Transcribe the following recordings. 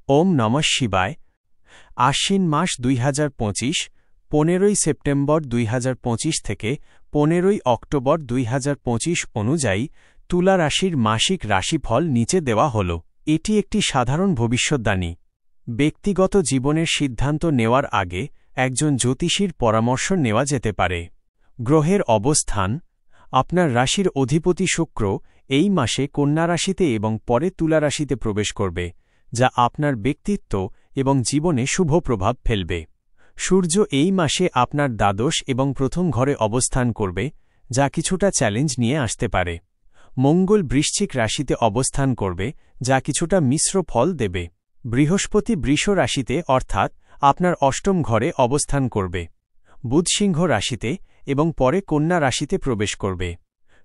ওম নমঃ শিবায়। আশ্বিন মাস ২০২৫, ১৫ই সেপ্টেম্বর ২০২৫ থেকে ১৫ই অক্টোবর ২০২৫ অনুযায়ী তুলা রাশির মাসিক রাশিফল নিচে দেওয়া হল। এটি একটি সাধারণ ভবিষ্যদ্বাণী। ব্যক্তিগত জীবনের সিদ্ধান্ত নেওয়ার আগে একজন জ্যোতিষীর পরামর্শ নেওয়া যেতে পারে। গ্রহের অবস্থান: আপনার রাশির অধিপতি শুক্র এই মাসে কন্যা রাশিতে এবং পরে তুলা রাশিতে প্রবেশ করবে, যা আপনার ব্যক্তিত্ব এবং জীবনে শুভ প্রভাব ফেলবে। সূর্য এই মাসে আপনার দ্বাদশ এবং প্রথম ঘরে অবস্থান করবে, যা কিছুটা চ্যালেঞ্জ নিয়ে আসতে পারে। মঙ্গল বৃশ্চিক রাশিতে অবস্থান করবে, যা কিছুটা মিশ্র ফল দেবে। বৃহস্পতি বৃষ রাশিতে অর্থাৎ আপনার অষ্টম ঘরে অবস্থান করবে। বুধ সিংহ রাশিতে এবং পরে কন্যা রাশিতে প্রবেশ করবে।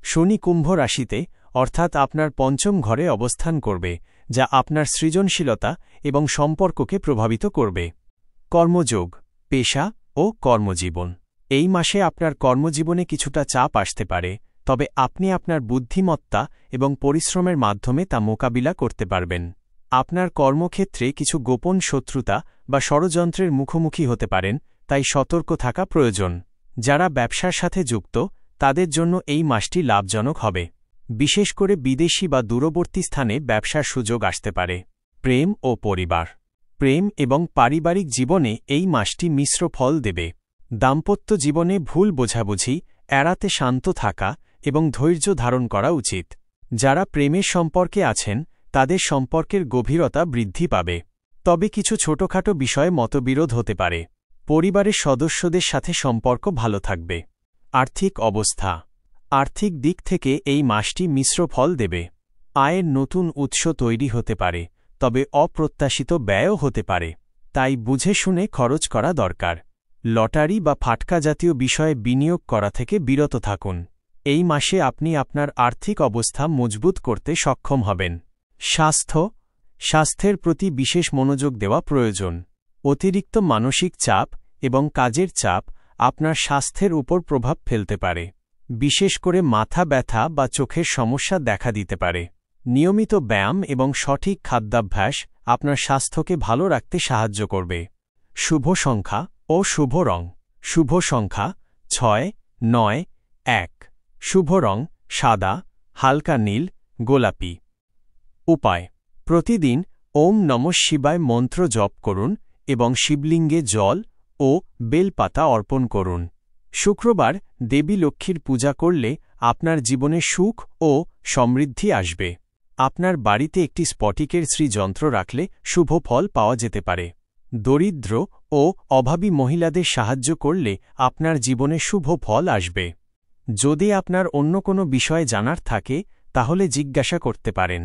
শনি কুম্ভ রাশিতে অর্থাৎ আপনার পঞ্চম ঘরে অবস্থান করবে, যা আপনার সৃজনশীলতা এবং সম্পর্ককে প্রভাবিত করবে। কর্মযোগ, পেশা ও কর্মজীবন: এই মাসে আপনার কর্মজীবনে কিছুটা চাপ আসতে পারে, তবে আপনি আপনার বুদ্ধিমত্তা এবং পরিশ্রমের মাধ্যমে তা মোকাবিলা করতে পারবেন। আপনার কর্মক্ষেত্রে কিছু গোপন শত্রুতা বা ষড়যন্ত্রের মুখোমুখি হতে পারেন, তাই সতর্ক থাকা প্রয়োজন। যারা ব্যবসার সাথে যুক্ত তাদের জন্য এই মাসটি লাভজনক হবে। বিশেষ করে বিদেশি বা দূরবর্তী স্থানে ব্যবসার সুযোগ আসতে পারে। প্রেম ও পরিবার: প্রেম এবং পারিবারিক জীবনে এই মাসটি মিশ্র ফল দেবে। দাম্পত্য জীবনে ভুল বোঝাবুঝি এড়াতে শান্ত থাকা এবং ধৈর্য ধারণ করা উচিত। যারা প্রেমের সম্পর্কে আছেন তাদের সম্পর্কের গভীরতা বৃদ্ধি পাবে, তবে কিছু ছোটখাটো বিষয়ে মতবিরোধ হতে পারে। পরিবারের সদস্যদের সাথে সম্পর্ক ভালো থাকবে। আর্থিক অবস্থা: আর্থিক দিক থেকে এই মাসটি মিশ্র ফল দেবে। আয়ের নতুন উৎস তৈরি হতে পারে, তবে অপ্রত্যাশিত ব্যয়ও হতে পারে, তাই বুঝে শুনে খরচ করা দরকার। লটারি বা ফাটকা জাতীয় বিষয়ে বিনিয়োগ করা থেকে বিরত থাকুন। এই মাসে আপনি আপনার আর্থিক অবস্থা মজবুত করতে সক্ষম হবেন। স্বাস্থ্যের প্রতি বিশেষ মনোযোগ দেওয়া প্রয়োজন। অতিরিক্ত মানসিক চাপ এবং কাজের চাপ আপনার স্বাস্থ্যের উপর প্রভাব ফেলতে পারে। বিশেষ করে মাথা ব্যথা বা চোখের সমস্যা দেখা দিতে পারে। নিয়মিত ব্যায়াম এবং সঠিক খাদ্যাভ্যাস আপনার স্বাস্থ্যকে ভালো রাখতে সাহায্য করবে। শুভ সংখ্যা ও শুভ রং: শুভ সংখ্যা ৬, ৯, ১। শুভ রং সাদা, হালকা নীল, গোলাপি। উপায়: প্রতিদিন ওম নমঃ শিবায় মন্ত্র জপ করুন এবং শিবলিঙ্গে জল ও বেলপাতা অর্পণ করুন। শুক্রবার দেবী লক্ষ্মীর পূজা করলে আপনার জীবনে সুখ ও সমৃদ্ধি আসবে। আপনার বাড়িতে একটি স্ফটিকের শ্রীযন্ত্র রাখলে শুভ ফল পাওয়া যেতে পারে। দরিদ্র ও অভাবী মহিলাদের সাহায্য করলে আপনার জীবনে শুভ ফল আসবে। যদি আপনার অন্য কোনো বিষয়ে জানার থাকে তাহলে জিজ্ঞাসা করতে পারেন।